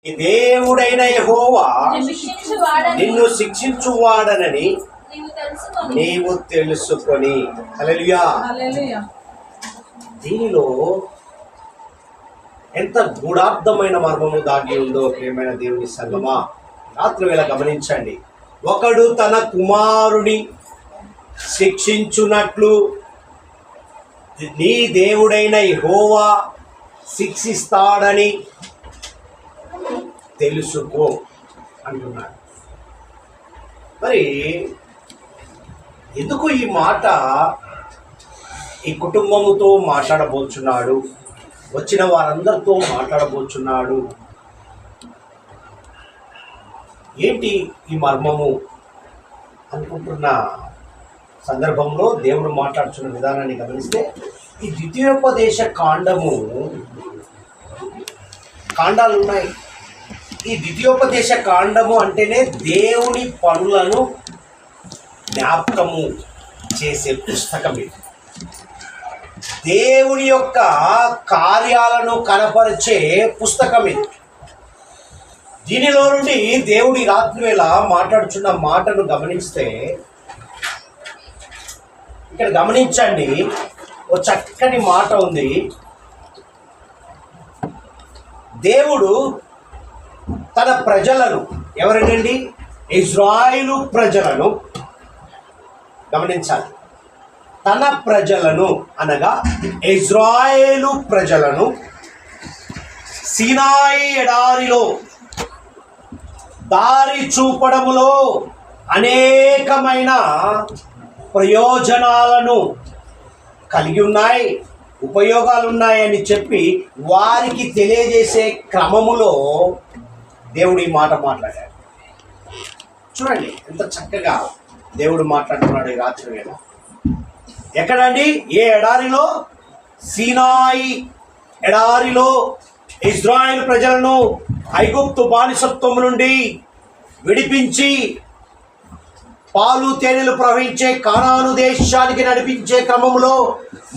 దేవుడైన యెహోవా నిన్ను శిక్షించువాడనని నీవు తెలుసుకొని. హల్లెలూయా. దీనిలో ఎంత గూఢార్థమైన మర్మము దాగి ఉందో ప్రియమైన దేవుని సంగమా, రాత్రి వేళ గమనించండి. ఒకడు తన కుమారుని శిక్షించున్నట్లు నీ దేవుడైన యెహోవా శిక్షిస్తాడని తెలుసుకో అంటున్నాడు. మరి ఎందుకు ఈ మాట ఈ కుటుంబముతో మాట్లాడబోచున్నాడు, వచ్చిన వారందరితో మాట్లాడబోచున్నాడు? ఏంటి ఈ మర్మము అనుకుంటున్న సందర్భంలో దేవుడు మాట్లాడుతున్న విధానాన్ని గమనిస్తే, ఈ ద్వితీయోపదేశ కాండాలు ఉన్నాయి. ఈ ద్వితీయోపదేశ కాండము అంటేనే దేవుని పనులను జ్ఞాపకము చేసే పుస్తకం ఇది. దేవుని యొక్క కార్యాలను కనపరిచే పుస్తకం ఇది. దీనిలో నుండి దేవుడి రాత్రి వేళ మాట్లాడుచున్న మాటను గమనిస్తే, ఇక్కడ గమనించండి, ఓ చక్కని మాట ఉంది. దేవుడు తన ప్రజలను, ఎవరినండి? ఇజ్రాయేలు ప్రజలను గమనించాలి. తన ప్రజలను అనగా ఇజ్రాయేలు ప్రజలను సీనాయి ఎడారిలో దారి చూపడములో అనేకమైన ప్రయోజనాలను కలిగి ఉన్నాయి, ఉపయోగాలు ఉన్నాయని చెప్పి వారికి తెలియజేసే క్రమములో దేవుడు ఈ మాట మాట్లాడాడు. చూడండి ఎంత చక్కగా దేవుడు మాట్లాడుతున్నాడు ఈ రాత్రి వేళ. ఎక్కడండి? ఏ ఎడారిలో? సీనాయి ఎడారిలో ఇజ్రాయేలు ప్రజలను ఐగుప్తు బానిసత్వం నుండి విడిపించి పాలు తేనెలు ప్రవహించే కానాను దేశానికి నడిపించే క్రమంలో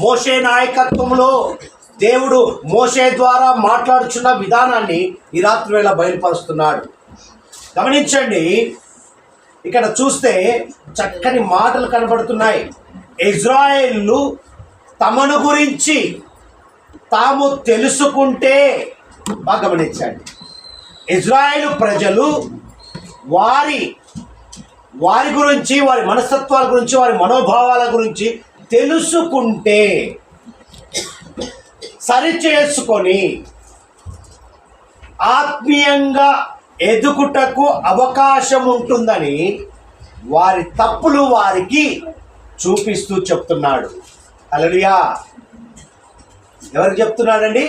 మోషే నాయకత్వంలో దేవుడు మోషే ద్వారా మాట్లాడుచున్న విధానాన్ని ఈ రాత్రి వేళ బయలుపరుస్తున్నాడు. గమనించండి, ఇక్కడ చూస్తే చక్కని మాటలు కనబడుతున్నాయి. ఇజ్రాయేలు తమను గురించి తాము తెలుసుకుంటే, బాగా గమనించండి, ఇజ్రాయేలు ప్రజలు వారి గురించి, వారి మనస్తత్వాల గురించి, వారి మనోభావాల గురించి తెలుసుకుంటే, సరిచేసుకొని ఆత్మీయంగా ఎదుగుటకు అవకాశం ఉంటుందని వారి తప్పులు వారికి చూపిస్తూ చెప్తున్నాడు. హల్లెలూయా. ఎవరికి చెప్తున్నాడండి?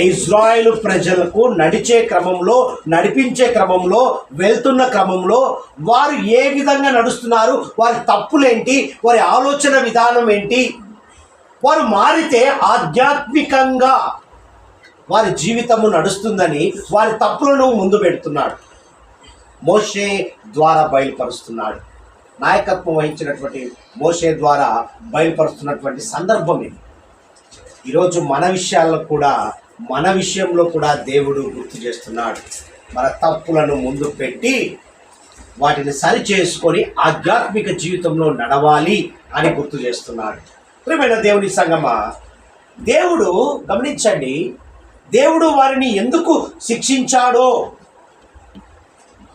ఇజ్రాయేలు ప్రజలకు నడిపించే క్రమంలో వెళ్తున్న క్రమంలో వారు ఏ విధంగా నడుస్తున్నారు, వారి తప్పులేంటి, వారి ఆలోచన విధానం ఏంటి, వారు మారితే ఆధ్యాత్మికంగా వారి జీవితము నడుస్తుందని వారి తప్పులను ముందు పెడుతున్నాడు. మోషే ద్వారా బయలుపరుస్తున్నాడు. నాయకత్వం వహించినటువంటి మోషే ద్వారా బయలుపరుస్తున్నటువంటి సందర్భం ఇది. ఈరోజు మన విషయంలో కూడా దేవుడు గుర్తు చేస్తున్నాడు. మన తప్పులను ముందు పెట్టి వాటిని సరి చేసుకొని ఆధ్యాత్మిక జీవితంలో నడవాలి అని గుర్తు చేస్తున్నాడు. ప్రియమైన దేవుని సంగమా, దేవుడు గమనించండి, దేవుడు వారిని ఎందుకు శిక్షించాడో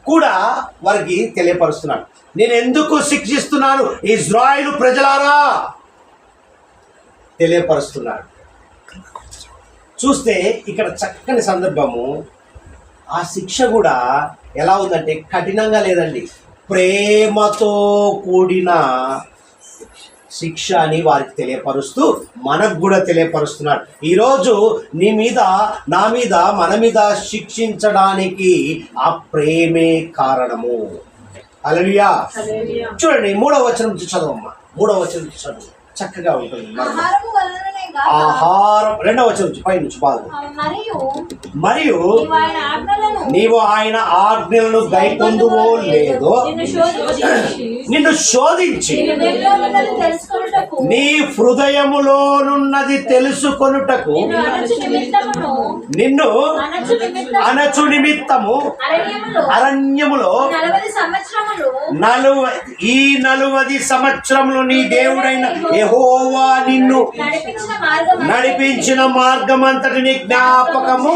కూడా వారికి తెలియపరుస్తున్నాడు. నేను ఎందుకు శిక్షిస్తున్నాను ఇజ్రాయేలు ప్రజలారా తెలియపరుస్తున్నాడు. చూస్తే ఇక్కడ చక్కని సందర్భము. ఆ శిక్ష కూడా ఎలా ఉందంటే కఠినంగా లేదండి, ప్రేమతో కూడిన శిక్ష అని వారికి తెలియపరుస్తూ మనకు కూడా తెలియపరుస్తున్నాడు. ఈరోజు నీ మీద, నా మీద, మన మీద శిక్షించడానికి ఆ ప్రేమే కారణము. హల్లెలూయా. చూడండి 3వ వచనం నుంచి చదవమ్మా. 3వ వచనం నుంచి చదువు, చక్కగా ఉంటుంది. ఆహారం 2వ వచనం నుంచి పై నుంచి బాగు. మరియు నీవు ఆయన ఆజ్ఞలను గైకొందువో లేదో నిన్ను శోధించి నీ హృదయములోనున్నది తెలుసుకొనుటకు నిన్ను అనచు నిమిత్తము అరణ్యములో ఈ 40 సంవత్సరములు నీ దేవుడైన యెహోవా నిన్ను నడిపించిన మార్గమంతటిని జ్ఞాపకము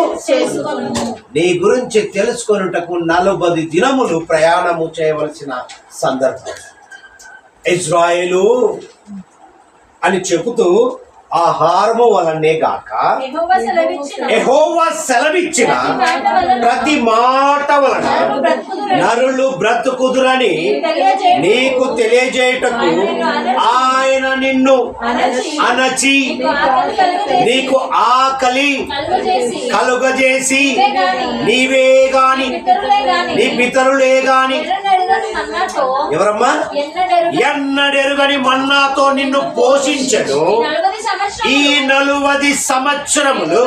నీ గురించి తెలుసుకొనుటకు 40 దినములు ప్రయాణము చేయవలసిన సందర్భం. ఇజ్రాయేలు అని చెబుతూ ఆహారము వలనే గాక యెహోవా సెలవిచ్చిన ప్రతి మాట వలన నరులు బ్రతుకుదురని నీకు తెలియజేయుటకు ఆయన నిన్ను అనచి నీకు ఆకలి కలుగజేసి నీవే గాని నీ పితరులే గాని ఎవరమ్మా ఎన్నడెరుగని మన్నాతో నిన్ను పోషించెను. ఈ 40 సంవత్సరములు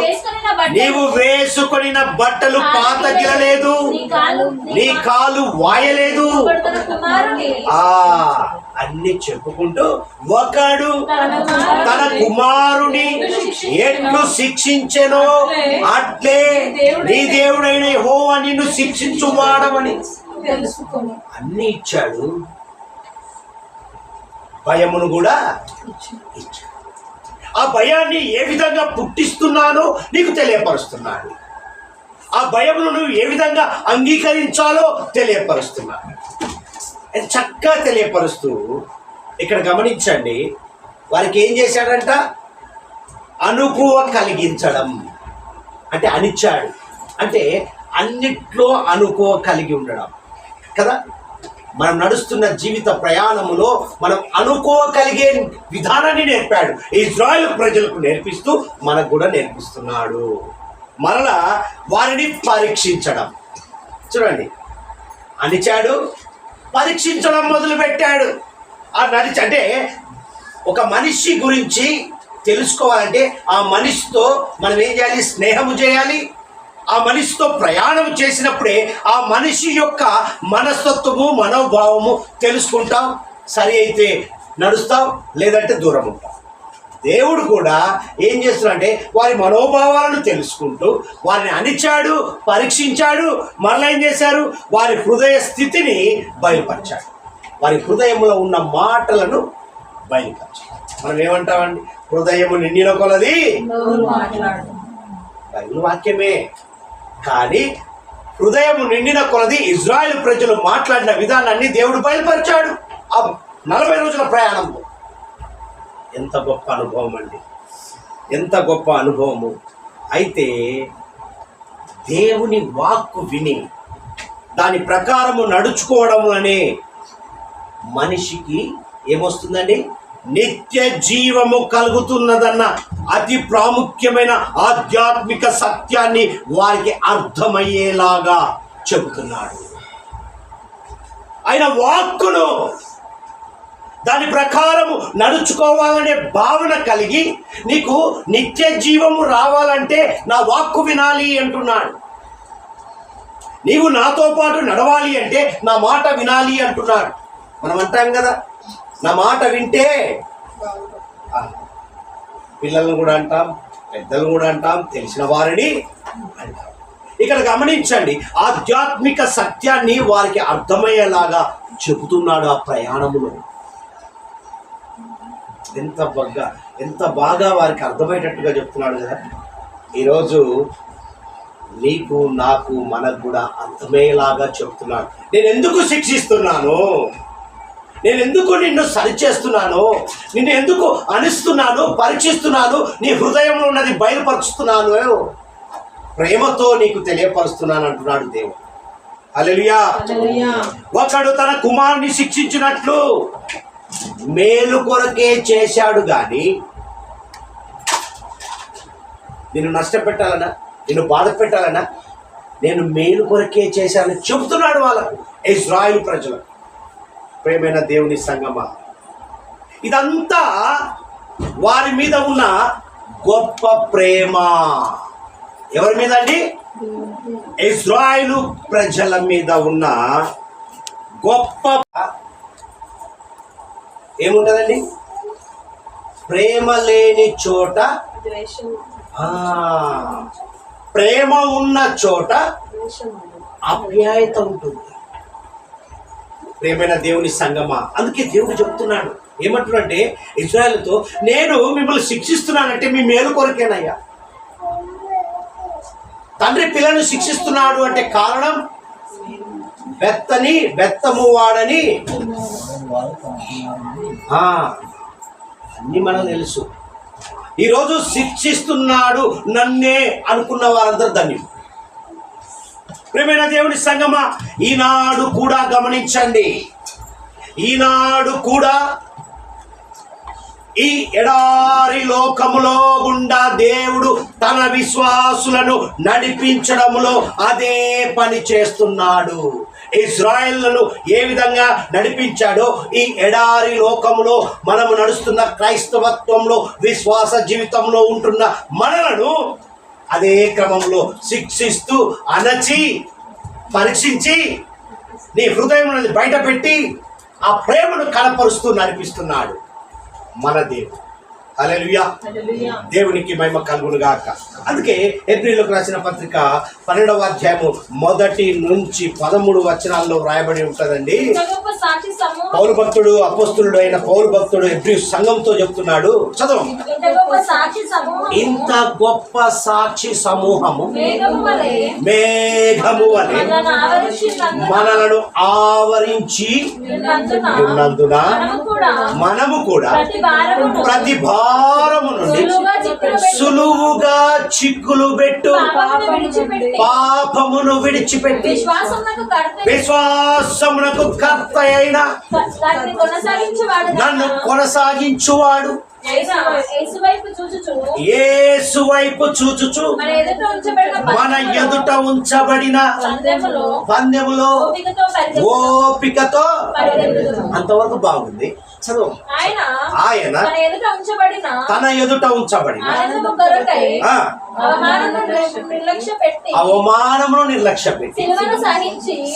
నీవు వేసుకొనిన బట్టలు పాతగిలలేదు, నీ కాలు వాయలేదు. అన్ని చెప్పుకుంటూ ఒకడు తన కుమారుని ఎట్లు శిక్షించెనో అట్లే నీ దేవుడైన యెహోవా నిన్ను శిక్షించువాడమని అన్ని ఇచ్చాడు. భయమును కూడా ఇచ్చాడు. ఆ భయాన్ని ఏ విధంగా పుట్టిస్తున్నానో నీకు తెలియపరుస్తున్నాడు. ఆ భయమును నువ్వు ఏ విధంగా అంగీకరించాలో తెలియపరుస్తున్నాడు. చక్కగా తెలియపరుస్తూ ఇక్కడ గమనించండి, వారికి ఏం చేశాడంట? అనుకువ కలిగించడం. అంటే అనిచ్చాడు అంటే అన్నిట్లో అనుకువ కలిగి ఉండడం కదా. మనం నడుస్తున్న జీవిత ప్రయాణములో మనం అనుకోగలిగే విధానాన్ని నేర్పాడు. ఇజ్రాయేలు ప్రజలకు నేర్పిస్తూ మనకు కూడా నేర్పిస్తున్నాడు. మరలా వారిని పరీక్షించడం. చూడండి, అనిచాడు, పరీక్షించడం మొదలు పెట్టాడు. అంటే ఒక మనిషి గురించి తెలుసుకోవాలంటే ఆ మనిషితో మనం ఏం చేయాలి? స్నేహము చేయాలి. ఆ మనిషితో ప్రయాణం చేసినప్పుడే ఆ మనిషి యొక్క మనస్తత్వము మనోభావము తెలుసుకుంటాం. సరి అయితే నడుస్తాం, లేదంటే దూరం ఉంటాం. దేవుడు కూడా ఏం చేస్తున్నాడంటే వారి మనోభావాలను తెలుసుకుంటూ వారిని అణిచాడు, పరీక్షించాడు. మరలా ఏం చేశారు? వారి హృదయ స్థితిని బయలుపరిచాడు. వారి హృదయంలో ఉన్న మాటలను బయలుపరిచాడు. మనం ఏమంటామండి? హృదయము నిండిన కొలది బైబిల్ వాక్యమే. కానీ హృదయము నిండిన కొలది ఇజ్రాయేలు ప్రజలు మాట్లాడిన విధానాన్ని దేవుడు బయలుపరిచాడు. ఆ 40 రోజుల ప్రయాణంలో ఎంత గొప్ప అనుభవం అండి, ఎంత గొప్ప అనుభవము. అయితే దేవుని వాక్కు విని దాని ప్రకారము నడుచుకోవడం అనే మనిషికి ఏమొస్తుందండి? నిత్య జీవము కలుగుతున్నదన్న అతి ప్రాముఖ్యమైన ఆధ్యాత్మిక సత్యాన్ని వారికి అర్థమయ్యేలాగా చెబుతున్నాడు. ఆయన వాక్కును దాని ప్రకారము నడుచుకోవాలనే భావన కలిగి నీకు నిత్య జీవము రావాలంటే నా వాక్కు వినాలి అంటున్నాడు. నీవు నాతో పాటు నడవాలి అంటే నా మాట వినాలి అంటున్నాడు. మనం అంటాం కదా, నా మాట వింటే, పిల్లలను కూడా అంటాం, పెద్దలను కూడా అంటాం, తెలిసిన వారిని అంటాం. ఇక్కడ గమనించండి, ఆధ్యాత్మిక సత్యాన్ని వారికి అర్థమయ్యేలాగా చెబుతున్నాడు ఆ ప్రయాణములో. ఎంత బాగా వారికి అర్థమయ్యేటట్టుగా చెప్తున్నాడు కదా. ఈరోజు నీకు నాకు మనకు కూడా అర్థమయ్యేలాగా చెప్తున్నాడు. నేను ఎందుకు శిక్షిస్తున్నాను, నేను ఎందుకు నిన్ను సరిచేస్తున్నాను, నిన్ను ఎందుకు అనిస్తున్నాను, పరీక్షిస్తున్నాను, నీ హృదయంలో ఉన్నది బయలుపరుస్తున్నాను, ప్రేమతో నీకు తెలియపరుస్తున్నాను అంటున్నాడు దేవుడు. హల్లెలూయా. ఒకడు తన కుమారుని శిక్షించినట్లు మేలు కొరకే చేశాడు గాని నిన్ను నష్టపెట్టాలనా, నిన్ను బాధ పెట్టాలనా, నేను మేలు కొరకే చేశానని చెబుతున్నాడు వాళ్ళకు, ఇశ్రాయేలు ప్రజలకు. ప్రేమైన దేవుని సంగమా, ఇదంతా వారి మీద ఉన్న గొప్ప ప్రేమ. ఎవరి మీద అండి? ఇశ్రాయేలు ప్రజల మీద ఉన్న గొప్ప ఏముంటుందండి? ప్రేమ లేని చోట ప్రేమ ఉన్న చోట ఆప్యాయత ఉంటుంది. ప్రేమైన దేవుని సంగమా, అందుకే దేవుడు చెప్తున్నాడు ఏమంటున్నాడంటే ఇశ్రాయేలుతో, నేను మిమ్మల్ని శిక్షిస్తున్నానంటే మీ మేలు కొరకేనయ్యా. తండ్రి పిల్లలను శిక్షిస్తున్నాడు అంటే కారణం బెత్తము వాడని అన్ని మనకు తెలుసు. ఈరోజు శిక్షిస్తున్నాడు నన్నే అనుకున్న వారందరూ ధన్యులు. ప్రియమైన దేవుని సంగమా, ఈనాడు కూడా గమనించండి, ఈనాడు కూడా ఈ ఎడారి లోకములో గుండా దేవుడు తన విశ్వాసులను నడిపించడంలో అదే పని చేస్తున్నాడు. ఇశ్రాయేలును ఏ విధంగా నడిపించాడో ఈ ఎడారి లోకములో మనము నడుస్తున్న క్రైస్తవత్వంలో విశ్వాస జీవితంలో ఉంటున్న మనలను అదే క్రమంలో శిక్షిస్తూ అణచి పరీక్షించి నీ హృదయం బయట పెట్టి ఆ ప్రేమను కనపరుస్తూ నడిపిస్తున్నాడు మన దేవుడు. హల్లెలూయా, దేవునికి మహిమ కలుగును గాక. అందుకే హెబ్రీయులకు రాసిన పత్రిక 12వ అధ్యాయము 1 నుంచి 13 వచనాల్లో వ్రాయబడి ఉంటుందండి. పౌలు భక్తుడు, అపోస్తులుడు అయిన పౌలు భక్తుడు హెబ్రీ సంఘంతో చెప్తున్నాడు, చదువు. ఇంత గొప్ప సాక్షి సమూహము మేఘము వలె మనలను ఆవరించి ఉన్నందున మనము కూడా ప్రతి భారము నుండి సులువుగా చిక్కులు పెట్టు పాపమును విడిచిపెట్టి విశ్వాసమునకు కర్త అయిన నన్ను కొనసాగించువాడు యేసు వైపు చూచుచు మన ఎదుట ఉంచబడిన పందెములో ఓపికతో. అంతవరకు బాగుంది, చదువు. ఆయన తన ఎదుట ఉంచబడిన అవమానమును నిర్లక్ష్య పెట్టి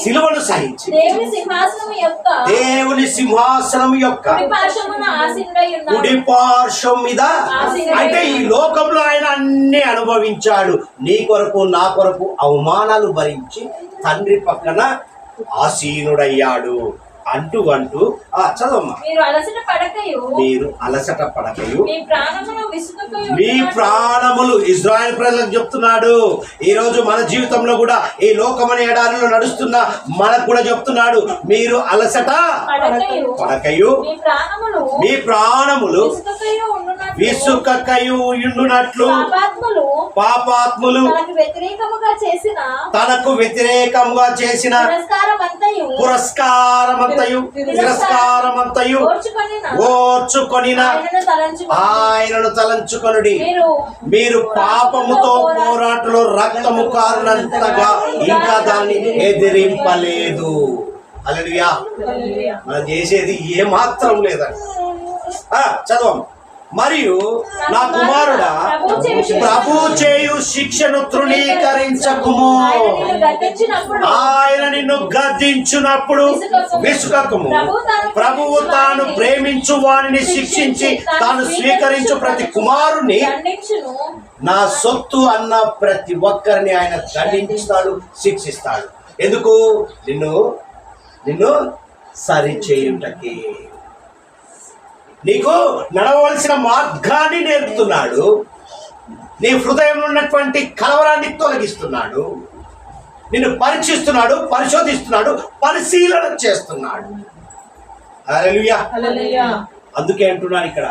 సిలువను సహించి దేవుని సింహాసనం యొక్క కుడి పార్శ్వం మీద, అంటే ఈ లోకంలో ఆయన అన్ని అనుభవించాడు. నీ కొరకు నా కొరకు అవమానాలు భరించి తండ్రి పక్కన ఆసీనుడయ్యాడు అంటూ చదవమ్మా. మీరు అలసట పడకయు మీ ప్రాణములు ఇశ్రాయేలు ప్రజలకు చెప్తున్నాడు. ఈ రోజు మన జీవితంలో కూడా ఈ లోకమనే ఎడారిలో నడుస్తున్న మనకు కూడా చెప్తున్నాడు, మీరు అలసట పడకయు మీ ప్రాణములు విసుకకయు ఉండునట్లు పాపాత్ములు తనకు వ్యతిరేకముగా చేసిన పురస్కారమంతయు తిరస్కారమంతయు ఓర్చుకొనిన ఆయనను తలంచుకొనుడి. మీరు పాపముతో పోరాటంలో రక్తము కారునంతగా ఇంకా దాన్ని ఎదిరింపలేదు. హల్లెలూయా, మనం చేసేది ఏమాత్రం లేదండి. చదవం. మరియు నా కుమారుడా, ప్రభు చేయు శిక్షను తృణీకరించకుము. ఆయన నిన్ను గద్దించునప్పుడు విసుకకుము. ప్రభువు తాను ప్రేమించు వారిని శిక్షించి తాను స్వీకరించు ప్రతి కుమారుని నా సొత్తు అన్న ప్రతి ఒక్కరిని ఆయన దండిస్తాడు, శిక్షిస్తాడు. ఎందుకు? నిన్ను సరిచేయుటకి, నీకు నడవలసిన మార్గాన్ని నేర్పుతున్నాడు. నీ హృదయంలో ఉన్నటువంటి కలవరాన్ని తొలగిస్తున్నాడు. నిన్ను పరీక్షిస్తున్నాడు, పరిశోధిస్తున్నాడు, పరిశీలన చేస్తున్నాడు. హల్లెలూయా. అందుకే అంటున్నాను ఇక్కడ,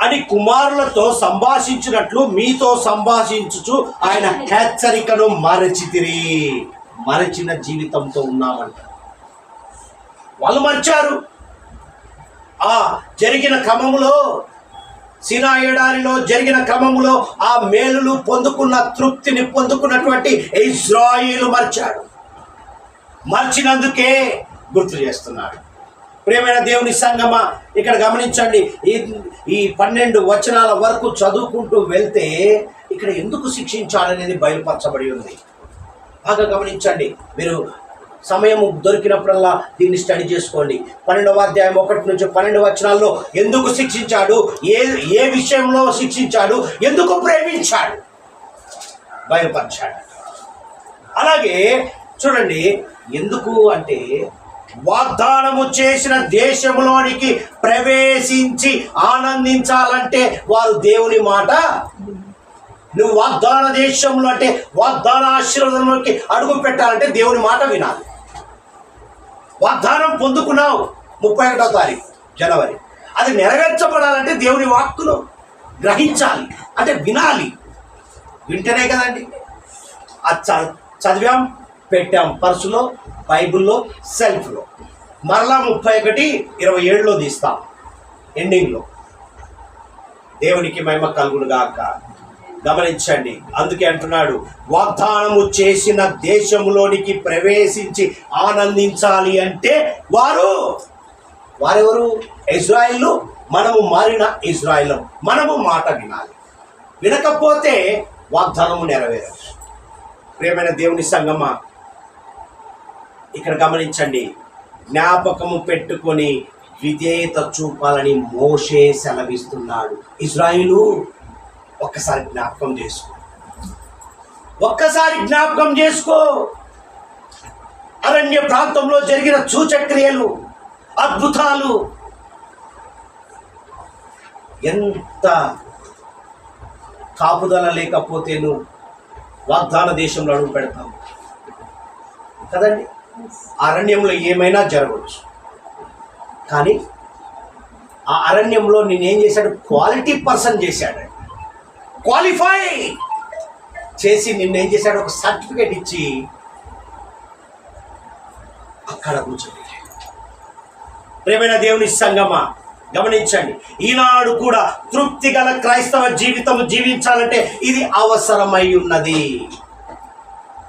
అని కుమారులతో సంభాషించినట్లు మీతో సంభాషించుచు ఆయన హెచ్చరికను మరచిన జీవితంతో ఉన్నామంట. వాళ్ళు మర్చారు. జరిగిన క్రమములో, సీనాయి ఎడారిలో జరిగిన క్రమములో ఆ మేలులు పొందుకున్న తృప్తిని పొందుకున్నటువంటి ఇశ్రాయేలు మర్చినందుకే గుర్తు చేస్తున్నాడు. ప్రియమైన దేవుని సంగమా, ఇక్కడ గమనించండి, ఈ 12 వచనాల వరకు చదువుకుంటూ వెళ్తే ఇక్కడ ఎందుకు శిక్షించాలనేది బయలుపరచబడి ఉంది. బాగా గమనించండి. మీరు సమయం దొరికినప్పుడల్లా దీన్ని స్టడీ చేసుకోండి. 12వ అధ్యాయం 1 నుంచి 12 వచనాల్లో ఎందుకు శిక్షించాడు, ఏ విషయంలో శిక్షించాడు, ఎందుకు ప్రేమించాడు బయలుపరిచాడు. అలాగే చూడండి, ఎందుకు అంటే వాగ్దానము చేసిన దేశంలోనికి ప్రవేశించి ఆనందించాలంటే వారు దేవుని మాట, నువ్వు వాగ్దాన దేశంలో అంటే వాగ్దాన ఆశీర్వాదంలోకి అడుగు పెట్టాలంటే దేవుని మాట వినాలి. వాగ్దానం పొందుకున్నావు 31వ తారీఖు జనవరి, అది నెరవేర్చబడాలంటే దేవుని వాక్కును గ్రహించాలి, అంటే వినాలి. వింటేనే కదండి అది చదివాం, పెట్టాం పర్సులో, బైబిల్లో, సెల్ఫ్లో. మరలా 31:27లో తీస్తాం ఎండింగ్లో. దేవునికి మహిమ కలుగును గాక. గమనించండి, అందుకే అంటున్నాడు వాగ్దానము చేసిన దేశంలోనికి ప్రవేశించి ఆనందించాలి అంటే వారెవరు? ఇజ్రాయేలు. మనము మారిన ఇజ్రాయేలు. మనము మాట వినాలి. వినకపోతే వాగ్దానము నెరవేరదు. ప్రియమైన దేవుని సంగమా, ఇక్కడ గమనించండి, జ్ఞాపకము పెట్టుకొని విధేయత చూపాలని మోషే సెలవిస్తున్నాడు. ఇజ్రాయేలు ఒక్కసారి జ్ఞాపకం చేసుకో. అరణ్య ప్రాంతంలో జరిగిన సూచక్రియలు, అద్భుతాలు ఎంత కాపుదల లేకపోతే నువ్వు వాగ్దాన దేశంలో అడుగు పెడతావు కదండి. అరణ్యంలో ఏమైనా జరగవచ్చు, కానీ ఆ అరణ్యంలో నేనేం చేశాడు? క్వాలిటీ పర్సన్ చేశాడు. క్వాలిఫై చేసి నిన్నేం చేశాడు? ఒక సర్టిఫికేట్ ఇచ్చి అక్కడ కూర్చోబెట్టాడు. ప్రియమైన దేవుని సంగమా, గమనించండి, ఈనాడు కూడా తృప్తి గల క్రైస్తవ జీవితం జీవించాలంటే ఇది అవసరమై ఉన్నది.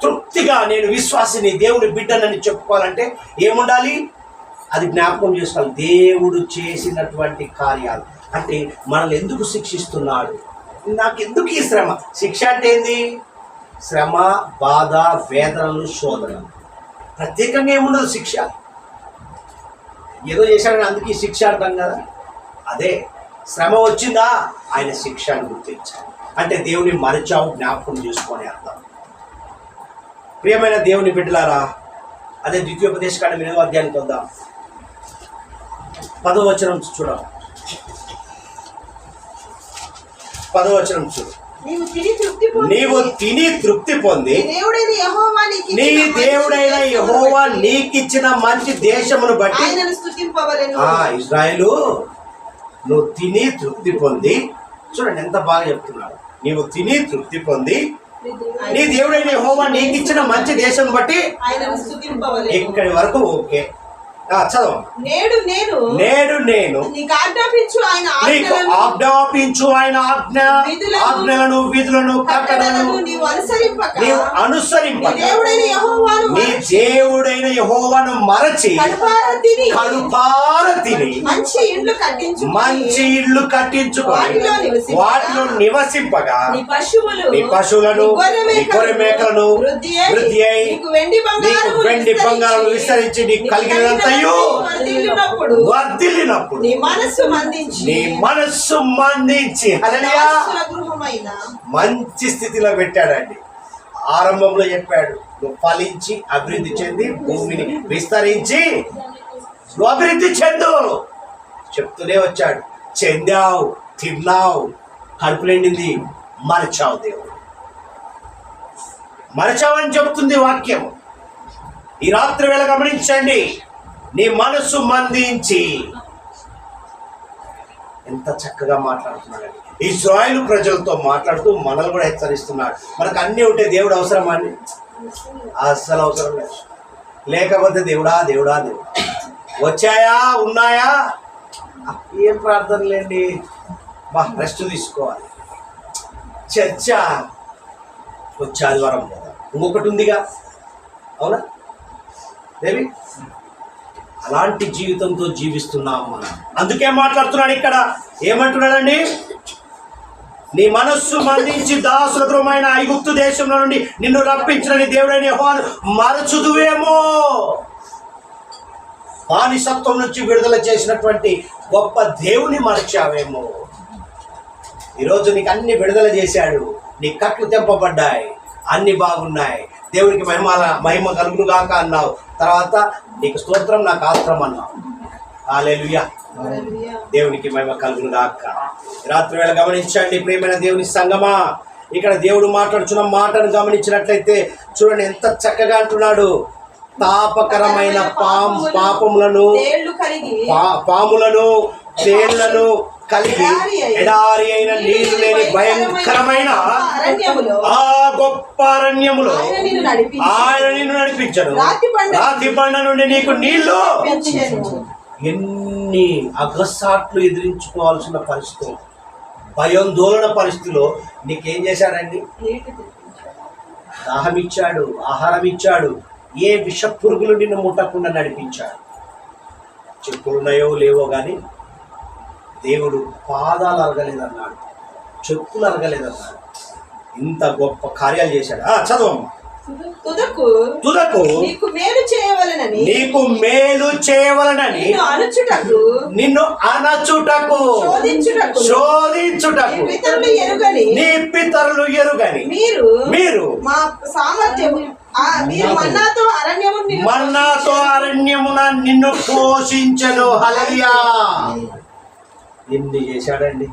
తృప్తిగా నేను విశ్వాసిని, దేవుని బిడ్డనని చెప్పుకోవాలంటే ఏముండాలి? అది జ్ఞాపకం చేసుకోవాలి. దేవుడు చేసినటువంటి కార్యాలు. అంటే మనల్ని ఎందుకు శిక్షిస్తున్నాడు, నాకు ఎందుకు ఈ శ్రమ? శిక్ష అంటే ఏంది? శ్రమ, బాధ, వేదనలు, శోధనలు. ప్రత్యేకంగా ఏముండదు శిక్ష. ఏదో చేశాడని అందుకే శిక్ష అంటాం కదా. అదే శ్రమ వచ్చిందా, ఆయన శిక్షను గుర్తించాలి. అంటే దేవుని మరిచావు, జ్ఞాపకం చేసుకొని అర్థం. ప్రియమైన దేవుని బిడ్డలారా, అదే ద్వితీయోపదేశకాండం 8వ అధ్యాయానికి వద్దాం. 10వ వచనం చూడాలి. 10వ వచనం చూడు. నీవు తిని తృప్తి పొంది నీ దేవుడైన యెహోవా నీకిచ్చిన మంచి దేశమును బట్టి ఇశ్రాయేలు, నువ్వు తిని తృప్తి పొంది, చూడండి ఎంత బాగా చెప్తున్నాడు. నీవు తిని తృప్తి పొంది నీ దేవుడైన యెహోవా నీకిచ్చిన మంచి దేశం బట్టి ఇక్కడి వరకు ఓకే. చదవ. నేడు నేను నీకు ఆజ్ఞాపించు ఆయన ఆజ్ఞలను, విధులను, కట్టడలను నీవు అనుసరింపక నీ దేవుడైన యెహోవాను మరచి కడుపార తిని మంచి ఇళ్ళు కట్టించుకొని వాటిలో నివసింపగా నీ పశువులను, నీ గొర్రె మేకలను వృద్ధి అయి నీకు వెండి బంగారం విస్తరించి నీకు కలిగినంత వర్ధిల్లినప్పుడు నీ మనస్సు మందించి హల్లెలూయా మంచి స్థితిలో పెట్టాడండి. ఆరంభంలో చెప్పాడు, నువ్వు ఫలించి అభివృద్ధి చెంది భూమిని విస్తరించి నువ్వు అభివృద్ధి చెందు చెప్తూనే వచ్చాడు. చెందావు, తిన్నావు, కడుపు నిండింది, మరచావు. దేవుడు మరచావని చెప్తుంది వాక్యం. ఈ రాత్రి వేళ గమనించండి, నీ మనసు మందించి. ఎంత చక్కగా మాట్లాడుతున్నాడండి. ఇశ్రాయేలు ప్రజలతో మాట్లాడుతూ మనల్ని కూడా హెచ్చరిస్తున్నాడు. మనకు అన్నీ ఉంటే దేవుడు అవసరమా అండి? అస్సలు అవసరం లేదు. లేకపోతే దేవుడా దేవుడా దేవుడా వచ్చాయా, ఉన్నాయా, ఏం ప్రార్థనలేండి, రెస్ట్ తీసుకోవాలి. చర్చ వచ్చే ఆదివారం కదా, ఇంకొకటి ఉందిగా, అవునా దేవి? అలాంటి జీవితంతో జీవిస్తున్నాం మనం. అందుకే మాట్లాడుతున్నాడు ఇక్కడ. ఏమంటున్నాడండి? నీ మనస్సు మందించి దాసుల గృహమైన ఐగుప్తు దేశంలో నుండి నిన్ను రప్పించిన నీ దేవుడైన యెహోవాను మరచుదువేమో. బానిసత్వం నుంచి విడుదల చేసినటువంటి గొప్ప దేవుని మరచావేమో. ఈరోజు నీకు అన్ని విడుదల చేశాడు, నీ కట్లు తెంపబడ్డాయి, అన్ని బాగున్నాయి. దేవునికి మహిమ కలుగును గాక అన్నావు. తర్వాత నీకు స్తోత్రం, నాకు ఆత్రం అన్నావు. హల్లెలూయా. దేవునికి మహిమ కలుగును గాక. రాత్రి వేళ గమనించండి ప్రియమైన దేవుని సంగమా. ఇక్కడ దేవుడు మాట్లాడుచున్న మాటను గమనించినట్లయితే చూడండి ఎంత చక్కగా అంటున్నాడు. తాపకరమైన పాపములను పాములను తేళ్లను కలిగి ఎడారి అయిన నీరు లేని భయంకరమైన ఆ గొప్ప అరణ్యములో ఆయన నిన్ను నడిపించను. రాతి బండ నుండి నీకు నీళ్లు. ఎన్ని అగసాట్లు ఎదిరించుకోవాల్సిన పరిస్థితులు, భయాందోళన పరిస్థితిలో నీకేం చేశాడండి? దాహం ఇచ్చాడు, ఆహారం ఇచ్చాడు, ఏ విష పురుగులు నిన్ను ముట్టకుండా నడిపించాడు. చెప్పులున్నాయో లేవో కానీ దేవుడు పాదాలు అరగలేదన్నాడు, చెప్పులు అరగలేదన్నాడు. ఇంత గొప్ప కార్యాలు చేశాడు. చదవమ్మా. తుదకు నీకు మేలు చేయవలనని నిన్ను అనచుటకు శోధించుటకు నీ పితరులు ఎరుగని మీరు మన్నాతో అరణ్యమున నిన్ను పోషించను. హల్లెలూయా. ఎన్ని చేశాడండి?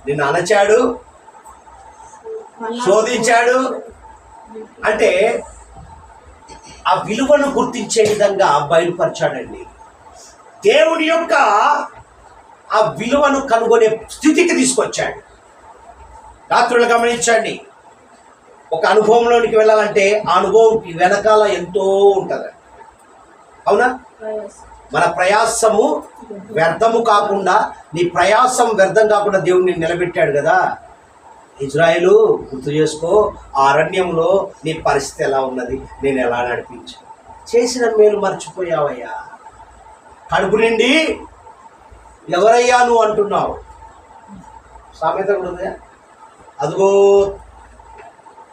నిన్ను అనచాడు, శోధించాడు. అంటే ఆ విలువను గుర్తించే విధంగా బయలుపరిచాడండి. దేవుని యొక్క ఆ విలువను కనుగొనే స్థితికి తీసుకొచ్చాడు. రాత్రులు గమనించండి. ఒక అనుభవంలోనికి వెళ్ళాలంటే ఆ అనుభవం వెనకాల ఎంతో ఉంటుంది. అవునా? మన ప్రయాసము వ్యర్థము కాకుండా, నీ ప్రయాసం వ్యర్థం కాకుండా దేవుడిని నిలబెట్టాడు కదా. ఇజ్రాయేలు గుర్తు చేసుకో, ఆ అరణ్యంలో నీ పరిస్థితి ఎలా ఉన్నది, నేను ఎలా నడిపించాను. చేసిన మేలు మర్చిపోయావయ్యా. కడుపు నిండి ఎవరయ్యా నువ్వు అంటున్నావు. సామెత కూడా ఉందా? అదిగో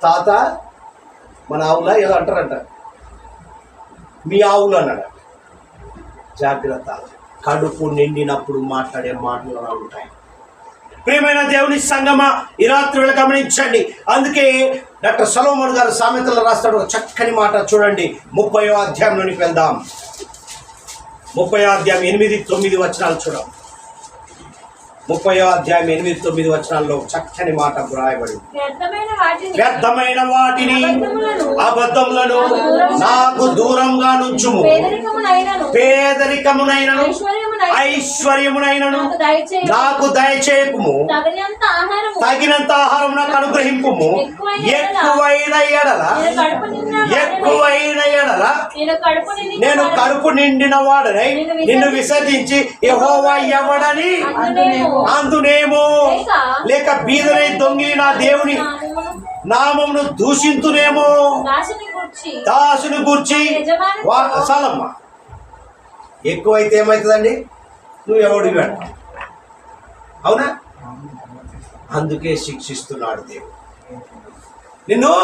తాత మన ఆవులా ఏదో అంటారంట, మీ ఆవులు అన్నాడు. జాగ్రత్త, కడుపు నిండినప్పుడు మాట్లాడే మాటలు అలా ఉంటాయి. ప్రియమైన దేవుని సంగమా, ఈ రాత్రి వేళ గమనించండి. అందుకే డాక్టర్ సొలొమోన్ గారు సామెతలు రాస్తాడు ఒక చక్కని మాట. చూడండి, 30వ అధ్యాయంలోనికి వెళ్దాం. 30వ అధ్యాయం 8-9 వచనాలు చూడం. 30వ అధ్యాయం 8-9 వచనాల్లో చక్కని మాట వ్రాయబడింది. వ్యర్థమైన వాటిని అబద్ధములను నాకు దూరంగా నుంచుము, పేదరికమునైనను ఐశ్వర్యమునైనను నాకు దయచేయకుము, తగినంత ఆహారం నాకు అనుగ్రహింపుము. ఎక్కువైన ఎడల నేను కడుపు నిండిన వాడనై నిన్ను విసర్జించి యెహోవా ఎవడని అందునేమో, లేక బీదనై దొంగి నా దేవుని నామమును దూషింతునేమో. దాసుని గూర్చి చాలమ్మ. ఎక్కువైతే ఏమవుతుందండి? నువ్వు ఎవడివి అంటావు. అవునా? అందుకే శిక్షిస్తున్నాడు దేవుడు. నిన్ను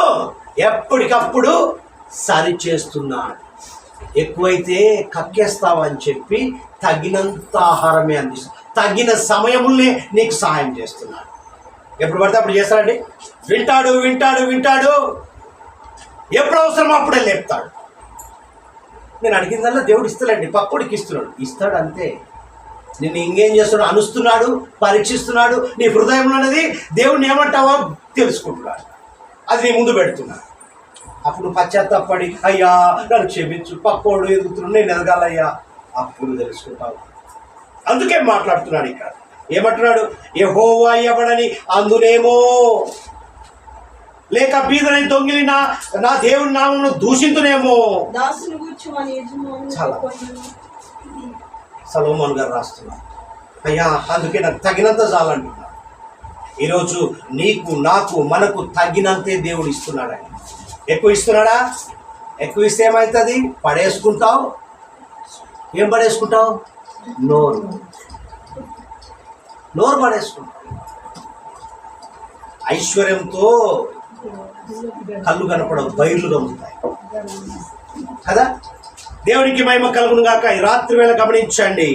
ఎప్పటికప్పుడు సరి చేస్తున్నాడు. ఎక్కువైతే కక్కేస్తావని చెప్పి తగినంత ఆహారమే అందిస్తాడు. తగిన సమయంలో నీకు సహాయం చేస్తున్నాడు. ఎప్పుడు పడితే అప్పుడు చేస్తాడండి. వింటాడు వింటాడు వింటాడు, ఎప్పుడు అవసరమో అప్పుడే లేపుతాడు. నేను అడిగిందల్లా దేవుడు ఇస్తాడండి, పక్కుడికి ఇస్తాడు అంతే. నిన్ను ఇంకేం చేస్తున్నాడు? అనుస్తున్నాడు, పరీక్షిస్తున్నాడు. నీ హృదయంలో అనేది దేవుడిని ఏమంటావో తెలుసుకుంటున్నాడు. అది నీ ముందు పెడుతున్నాడు. అప్పుడు పశ్చాత్తాపడి అయ్యా నన్ను క్షమించు, పక్కోడు ఎదుగుతున్నాడు, నేను ఎదగాలయ్యా, అప్పుడు తెలుసుకుంటావు. అందుకే మాట్లాడుతున్నాడు ఇక్కడ. ఏమంటున్నాడు? యెహోవా ఎవడని అందునేమో, లేక బీదనై దొంగిలి నా దేవుని నామమును దూషించునేమో. చాలా సొలొమోన్ గారు రాస్తున్నారు. అయ్యా అందుకే నాకు తగినంత చాలంటున్నాడు. ఈరోజు నీకు నాకు మనకు తగినంతే దేవుడు ఇస్తున్నాడండి. ఎక్కువ ఇస్తున్నాడా? ఎక్కువ ఇస్తే ఏమవుతుంది? పడేసుకుంటావు. ఏం పడేసుకుంటావు? నోరు పడేసుకుంటావు. ఐశ్వర్యంతో కళ్ళు కనపడవు, బయలు కమ్ముతాయి కదా. దేవునికి మహిమ కలుగును గాక. ఈ రాత్రి వేళ గమనించండి.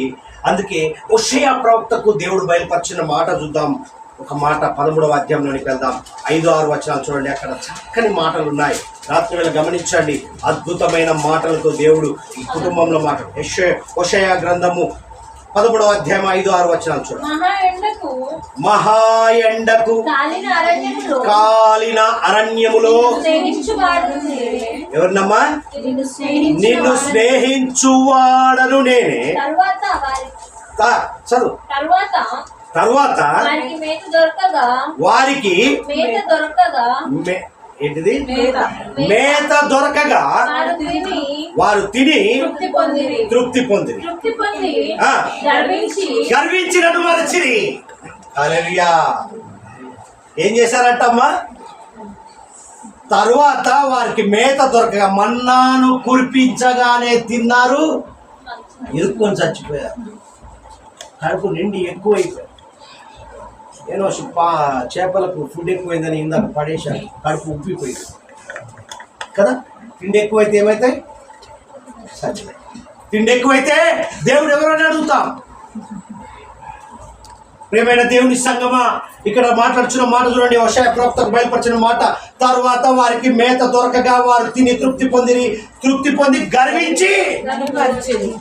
అందుకే హోషేయ ప్రవక్తకు దేవుడు బయలుపరిచిన మాట చూద్దాం. ఒక మాట 13వ అధ్యాయంలోనికి వెళ్దాం. 5-6 వచనాలు చూడండి. అక్కడ చక్కని మాటలు ఉన్నాయి. రాత్రి వేళ గమనించండి. అద్భుతమైన మాటలతో దేవుడు ఈ కుటుంబంలో మాటలు. హోషేయ గ్రంథము 13వ అధ్యాయం 5-6 వచనాలు చూడండి. మహా ఎండకు కాలిన అరణ్యములో ఎవరినమ్మా? నిన్ను స్నేహించువాడను నేనే. చదువు. తర్వాత వారికి ఏంటిది? మేత దొరకగా వారు తిని తృప్తి పొంది గర్వించినట్టు మరచిరి. హల్లెలూయా. ఏం చేశారంటమ్మా? తరువాత వారికి మేత దొరకగా మన్నాను కురిపించగానే తిన్నారు, ఇరుక్కొని చచ్చిపోయారు. కడుపు నిండి ఎక్కువైపోయారు. ఏదో చేపలకు ఫుడ్ ఎక్కువైందని ఇందాక పడేశారు, కడుపు ఉబ్బిపోయింది కదా. తిండి ఎక్కువైతే ఏమవుతాయి? చచ్చిపోయి. తిండి ఎక్కువైతే దేవుడు ఎవరని అడుగుతాం. ప్రియమైన దేవుని సంగమా, ఇక్కడ మాట్లాడుచున్న మాట చూడండి. హోషేయ ప్రవక్తకు బయలుపరిచిన మాట. తర్వాత వారికి మేత దొరకగా వారు తిని తృప్తి పొంది గర్వించి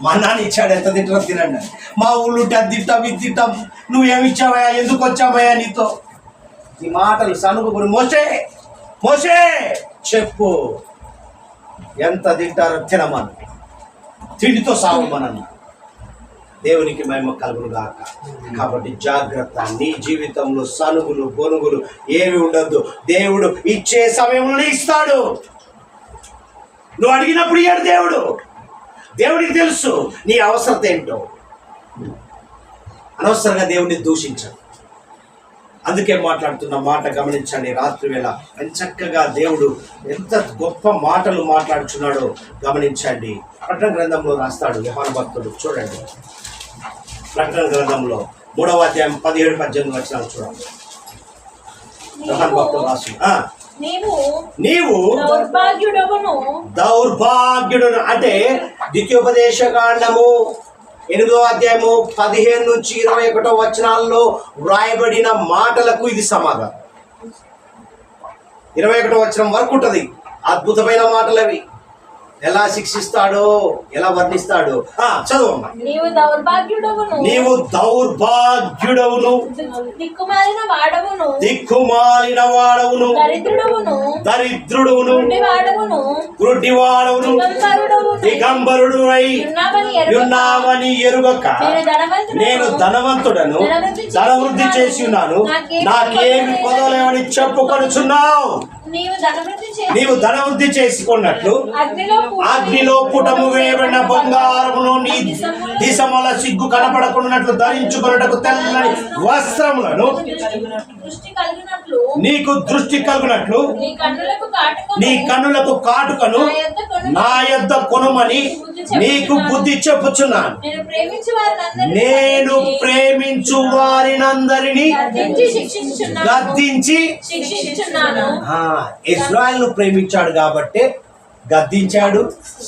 మా నాన్న ఇచ్చాడు, ఎంత తింటారో తినండి. మా ఊళ్ళో అది తింటాం, ఇది తింటాం, నువ్వేమి ఇచ్చావయ్యా, ఎందుకు వచ్చావయ్యా నీతో? ఈ మాటలు సనుగుని మోసే చెప్పు, ఎంత తింటారో తినమని, తిండితో సాగుమనన్నా. దేవునికి మహిమ కలుగును గాక. కాబట్టి జాగ్రత్త. నీ జీవితంలో సనుగులు గొనుగులు ఏమి ఉండొద్దు. దేవుడు ఇచ్చే సమయంలో ఇస్తాడు. నువ్వు అడిగినప్పుడు ఇయ్యాడు దేవుడు. దేవుడికి తెలుసు నీ అవసరత ఏంటో. అనవసరంగా దేవుడిని దూషించడు. అందుకే మాట్లాడుతున్న మాట గమనించండి. రాత్రి వేళ చక్కగా దేవుడు ఎంత గొప్ప మాటలు మాట్లాడుచున్నాడో గమనించండి. ప్రకటన గ్రంథంలో రాస్తాడు యోహాను భక్తుడు. చూడండి, ప్రకటన గ్రంథంలో 3వ అధ్యాయం 17-18 వచనాలు చూడండి. యోహాను భక్తుడు రాసు. నీవు దౌర్భాగ్యుడు అంటే ద్వితీయోపదేశ కాండము 8వ అధ్యాయము 15-21 వచనాల్లో వ్రాయబడిన మాటలకు ఇది సమాధానం. 21వ వచనం వరకు ఉంటుంది. అద్భుతమైన మాటలు అవి. ఎలా శిక్షిస్తాడో, ఎలా వర్ణిస్తాడో చదువమ్మా. నీవు దౌర్భాగ్యుడవును, దిక్కుమాలిన వాడవును, దరిద్రుడును, గుడ్డివాడవును, దిగంబరుడు అయి ఉన్నావని ఎరుగక నేను ధనవంతుడను, ధనవృద్ధి చేసి ఉన్నాను, నాకేమి పొదలేమని చెప్పుకొనుచున్నావు. నీవు ధనవృద్ధి చేసుకున్నట్లు అగ్నిలో పుటము వేయబడిన బంగారమును నీ దిశముల సిగ్గు కనపడకున్నట్లు ధరించుకున్నట్టు తెల్లని వస్త్రములను నీకు దృష్టి కలిగినట్లు నీ కన్నులకు కాటుకను నా యొద్ద కొనుమని నీకు బుద్ధి చెప్పుచున్నాను. నేను ప్రేమించు వారినందరినీ గద్దించి ఇశ్రాయేలును ప్రేమించాడు కాబట్టి గద్దించాడు,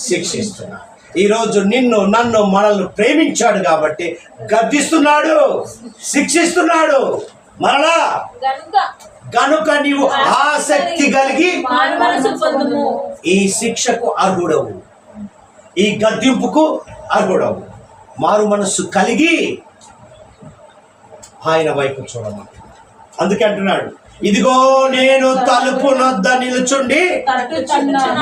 శిక్షిస్తున్నాడు. ఈరోజు నిన్ను నన్ను మనల్ని ప్రేమించాడు కాబట్టి గద్దిస్తున్నాడు, శిక్షిస్తున్నాడు. మరలా గనుక నీవు ఆసక్తి కలిగి ఈ శిక్షకు అర్హుడవు, ఈ గద్దింపుకు అర్హుడవు. మారు మనస్సు కలిగి ఆయన వైపు చూడమని. అందుకే అంటున్నాడు, ఇదిగో నేను తలుపు నొద్ద నిలుచుండి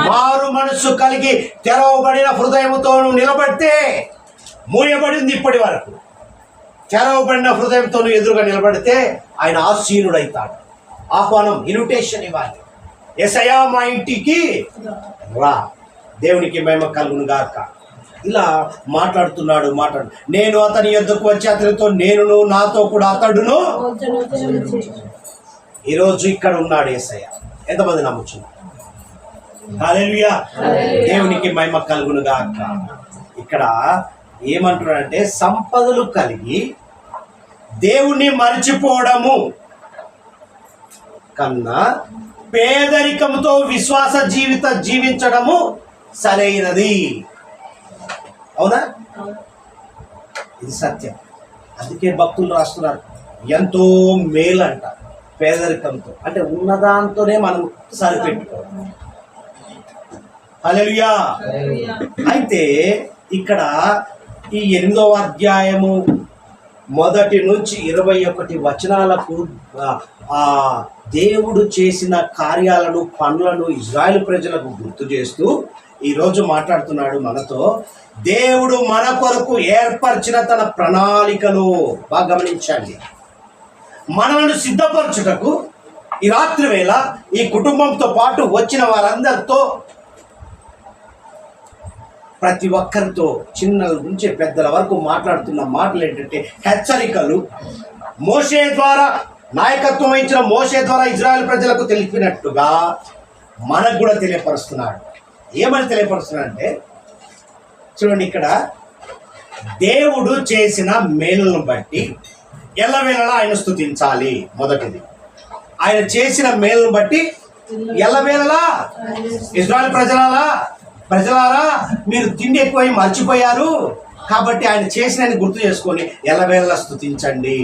మారు మనస్సు కలిగి తెరవబడిన హృదయంతో నిలబడితే, మూయబడింది ఇప్పటి వరకు, తెరవబడిన హృదయంతో ఎదురుగా నిలబడితే ఆయన ఆసీనుడైతాడు. ఆహ్వానం, ఇన్విటేషన్ ఇవ్వాలి. యేసయ్యా మా ఇంటికి రా. దేవునికి మహిమ కలుగును గాక. ఇలా మాట్లాడుతున్నాడు. నేను అతని యొద్దకు వచ్చి అతనితో నేనును, నాతో కూడా అతడును. ఈరోజు ఇక్కడ ఉన్నాడు యేసయ్య. ఎంతమంది నమ్ముచున్నారు? హల్లెలూయా. దేవునికి మహిమ కలుగును గాక. ఇక్కడ ఏమంటున్నాడంటే, సంపదలు కలిగి దేవుణ్ణి మరిచిపోవడము. కన్నా పేదరికంతో విశ్వాస జీవించడము సరైనది. అవునా? ఇది సత్యం. అందుకే భక్తులు రాస్తున్నారు, ఎంతో మేలంట పేదరికంతో, అంటే ఉన్నదాంతోనే మనం సరిపెట్టుకోవాలి. హల్లెలూయా. అయితే ఇక్కడ ఈ 8వ అధ్యాయము 1 నుంచి 21 వచనాలకు దేవుడు చేసిన కార్యాలను, పనులను ఇజ్రాయెల్ ప్రజలకు గుర్తు చేస్తూ ఈరోజు మాట్లాడుతున్నాడు మనతో. దేవుడు మన కొరకు ఏర్పరిచిన తన ప్రణాళికను బాగా గమనించండి. మనలను సిద్ధపరచుటకు ఈ రాత్రి వేళ ఈ కుటుంబంతో పాటు వచ్చిన వారందరితో, ప్రతి ఒక్కరితో చిన్న నుంచి పెద్దల వరకు మాట్లాడుతున్న మాటలు ఏంటంటే హెచ్చరికలు. మోషే ద్వారా, నాయకత్వం వహించిన మోషే ద్వారా ఇజ్రాయెల్ ప్రజలకు తెలిపినట్టుగా మనకు కూడా తెలియపరుస్తున్నాడు. ఏమని తెలియపరుస్తున్నాడంటే చూడండి, ఇక్కడ దేవుడు చేసిన మేలును బట్టి ఎల్లవేళలా ఆయన స్తుతించాలి. మొదటిది, ఆయన చేసిన మేలును బట్టి ఎల్లవేళలా ఇజ్రాయెల్ ప్రజలారా మీరు తిండి ఎక్కువై మర్చిపోయారు కాబట్టి ఆయన చేసిన గుర్తు చేసుకొని ఎల్లవేళలా స్తుతించండి.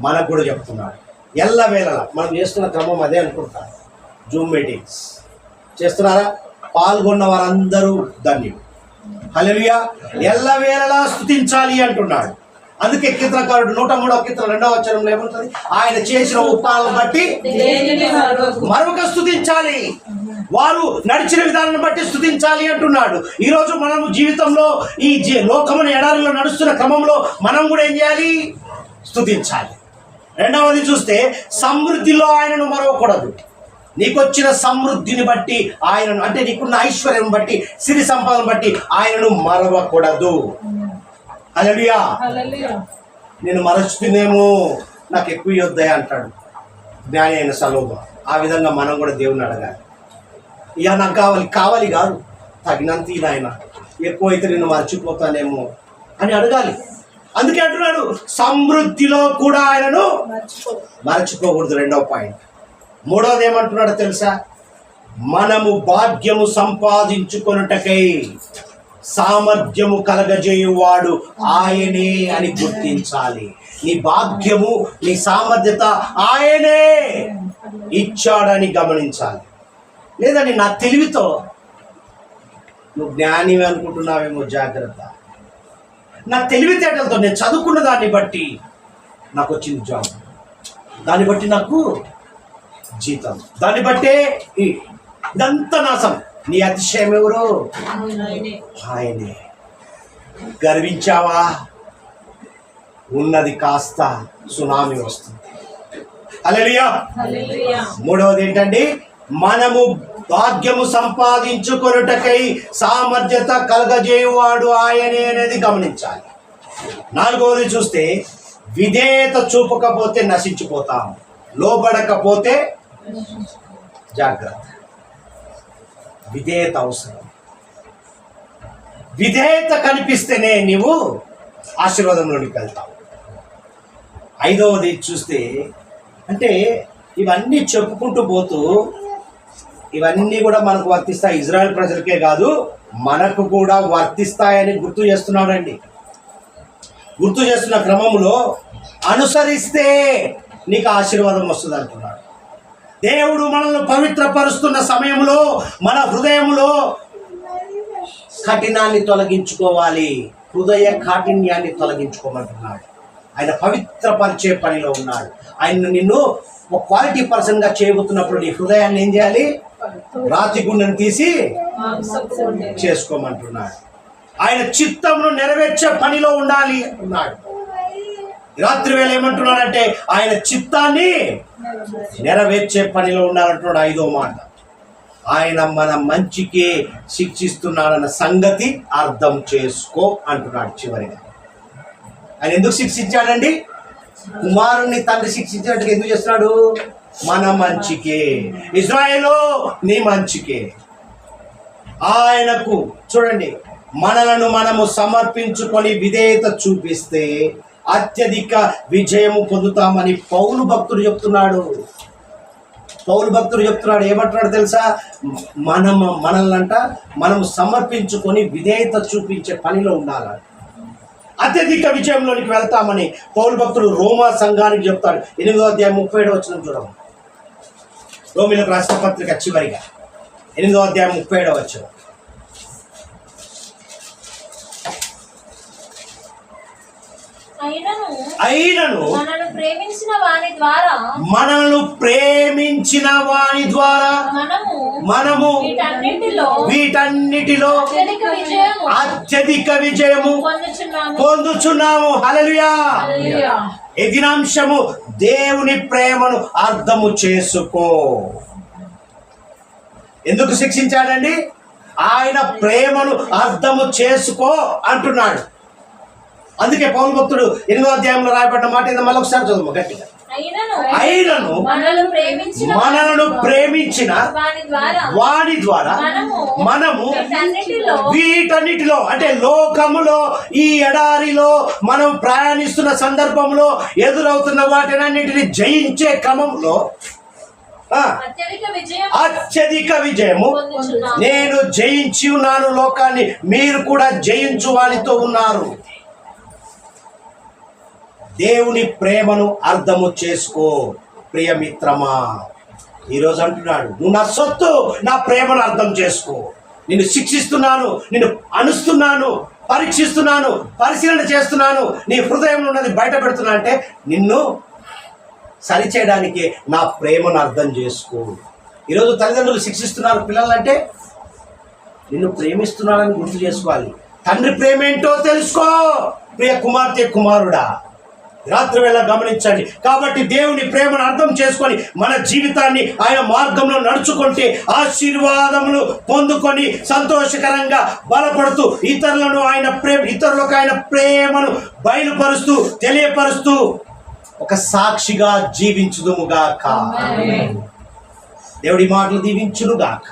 మనకు కూడా చెప్తున్నాడు ఎల్లవేళలా. మనం చేస్తున్న క్రమం అదే అనుకుంటారు. జూమ్ మీటింగ్స్ చేస్తున్నారా? పాల్గొన్న వారందరూ ధన్యులు. హల్లెలూయా. ఎల్లవేళలా స్తుతించాలి అంటున్నాడు. అందుకే కీర్తనకారుడు 103వ కీర్తన 2వ వచనంలో ఏముంటుంది? ఆయన చేసిన ఉపకారాలను బట్టి మరొక స్తుతించాలి, వారు నడిచిన విధానాన్ని బట్టి స్తుతించాలి అంటున్నాడు. ఈరోజు మనము జీవితంలో ఈ లోకమున ఎడారిలో నడుస్తున్న క్రమంలో మనం కూడా ఏం చేయాలి? స్తుతించాలి. రెండవది చూస్తే సమృద్ధిలో ఆయనను మరవకూడదు. నీకొచ్చిన సమృద్ధిని బట్టి ఆయనను, అంటే నీకున్న ఐశ్వర్యం బట్టి, సిరి సంపదను బట్టి ఆయనను మరవకూడదు. హల్లెలూయా. నేను మరచుతుందేమో, నాకు ఎక్కువ యొద్దాయి అంటాడు జ్ఞాని అయిన సలోమోను. ఆ విధంగా మనం కూడా దేవుని అడగాలి. ఇక నాకు కావాలి కాదు, తగినంత నాయన, ఎక్కువైతే నేను మర్చిపోతానేమో అని అడగాలి. అందుకే అంటున్నాడు సమృద్ధిలో కూడా ఆయనను మరచిపోకూడదు. 2వ పాయింట్. 3వది ఏమంటున్నాడో తెలుసా? మనము భాగ్యము సంపాదించుకొనుటకై సామర్థ్యము కలగజేయువాడు ఆయనే అని గుర్తించాలి. నీ భాగ్యము, నీ సామర్థ్యత ఆయనే ఇచ్చాడని గమనించాలి. లేదని నా తెలివితో నువ్వు జ్ఞాని అనుకుంటున్నావేమో, జాగ్రత్త. నా తెలివితేటలతో నేను చదువుకున్న దాన్ని బట్టి నాకు వచ్చింది జాబ్, దాన్ని బట్టి నాకు జీతం, దాన్ని బట్టే ఇదంతా నాశం. నీ అతిశయం ఎవరు? ఆయనే. గర్వించావా? ఉన్నది కాస్త సునామీ వస్తుంది. హల్లెలూయా. 3వది ఏంటండి? మనము భాగ్యము సంపాదించుకొనుటకై సామర్థ్యత కలగజేయువాడు ఆయనే అనేది గమనించాలి. 4వది చూస్తే విధేయత చూపకపోతే నశించిపోతాం, లోబడకపోతే జాగ్రత్త. విధేయత అవసరం. విధేయత కనిపిస్తేనే నీవు ఆశీర్వాదంలోనికి వెళ్తావు. 5వది చూస్తే, అంటే ఇవన్నీ చెప్పుకుంటూ పోతూ ఇవన్నీ కూడా మనకు వర్తిస్తాయి. ఇజ్రాయెల్ ప్రజలకే కాదు, మనకు కూడా వర్తిస్తాయని గుర్తు చేస్తున్నాడండి. గుర్తు చేస్తున్న క్రమంలో అనుసరిస్తే నీకు ఆశీర్వాదం వస్తుంది అంటున్నాడు. దేవుడు మనల్ని పవిత్రపరుస్తున్న సమయంలో మన హృదయంలో కఠినాన్ని తొలగించుకోవాలి. హృదయ కాఠిన్యాన్ని తొలగించుకోమంటున్నాడు. ఆయన పవిత్రపరిచే పనిలో ఉన్నాడు. ఆయన నిన్ను ఒక క్వాలిటీ పర్సన్గా చేయబోతున్నప్పుడు నీ హృదయాన్ని ఏం చేయాలి? రాతి గుండెను తీసి చేసుకోమంటున్నాడు. ఆయన చిత్తమును నెరవేర్చే పనిలో ఉండాలి అంటున్నాడు. రాత్రి వేళ ఏమంటున్నాడంటే ఆయన చిత్తాన్ని నెరవేర్చే పనిలో ఉండాలంటున్నాడు. 5వ మాట, ఆయన మన మంచికే శిక్షిస్తున్నాడన్న సంగతి అర్థం చేసుకో అంటున్నాడు. చివరిగా ఆయన ఎందుకు శిక్షించాడండి? కుమారుణ్ణి తండ్రి శిక్షించినట్టుగా ఎందుకు చేస్తున్నాడు? మన మంచికే. ఇజ్రాయేలు నీ మంచికే. ఆయనకు చూడండి, మనలను మనము సమర్పించుకొని విధేయత చూపిస్తే అత్యధిక విజయము పొందుతామని పౌలు భక్తుడు చెప్తున్నాడు. పౌలు భక్తుడు చెప్తున్నాడు, ఏమంటున్నాడు తెలుసా? మనం సమర్పించుకొని విధేయత చూపించే పనిలో ఉండాలి. అత్యధిక విజయంలోనికి వెళ్తామని పౌలు భక్తుడు రోమా సంఘానికి చెప్తాడు. 8వ అధ్యాయం 37 వచనం చూడము. రోమీలకు రాసిన పత్రిక చివరిగా 8వ అధ్యాయం 37 వచనం. అయినను మనల్ని ప్రేమించిన వాని ద్వారా మనము వీటన్నిటిలో అత్యధిక విజయము పొందుచున్నాము. హల్లెలూయా. ఎదినాంశము దేవుని ప్రేమను అర్థము చేసుకో. ఎందుకు శిక్షించాడండి? ఆయన ప్రేమను అర్థము చేసుకో అంటున్నాడు. అందుకే పౌలు భక్తుడు 8వ అధ్యాయంలో రాయబడిన మాట ఏదో మళ్ళీ ఒకసారి చదువు గట్టిగా. అయినను మనలను ప్రేమించిన వాని ద్వారా మనము వీటన్నిటిలో, అంటే లోకములో ఈ ఎడారిలో మనం ప్రయాణిస్తున్న సందర్భంలో ఎదురవుతున్న వాటినన్నిటిని జయించే క్రమంలో అత్యధిక విజయము నేను జయించి ఉన్నాను లోకాన్ని, మీరు కూడా జయించు వానితో ఉన్నారు. దేవుని ప్రేమను అర్థము చేసుకో ప్రియమిత్రమా. ఈరోజు అంటున్నాడు, నువ్వు నా సొత్తు, నా ప్రేమను అర్థం చేసుకో. నిన్ను శిక్షిస్తున్నాను, నిన్ను అనుస్తున్నాను, పరీక్షిస్తున్నాను, పరిశీలన చేస్తున్నాను, నీ హృదయంలో ఉన్నది బయట పెడుతున్నా అంటే నిన్ను సరిచేయడానికి నా ప్రేమను అర్థం చేసుకో. ఈరోజు తల్లిదండ్రులు శిక్షిస్తున్నారు పిల్లలంటే నిన్ను ప్రేమిస్తున్నానని గుర్తు చేసుకోవాలి. తండ్రి ప్రేమ ఏంటో తెలుసుకో ప్రియ కుమార్తె, కుమారుడా. రాత్రి వేళ గమనించండి. కాబట్టి దేవుని ప్రేమను అర్థం చేసుకొని మన జీవితాన్ని ఆయన మార్గంలో నడుచుకుంటే ఆశీర్వాదములు పొందుకొని సంతోషకరంగా బలపడుతూ ఇతరులకు ఆయన ప్రేమను బయలుపరుస్తూ తెలియపరుస్తూ ఒక సాక్షిగా జీవించుదుముగాక. దేవుడి మాటలు దీవించునుగాక.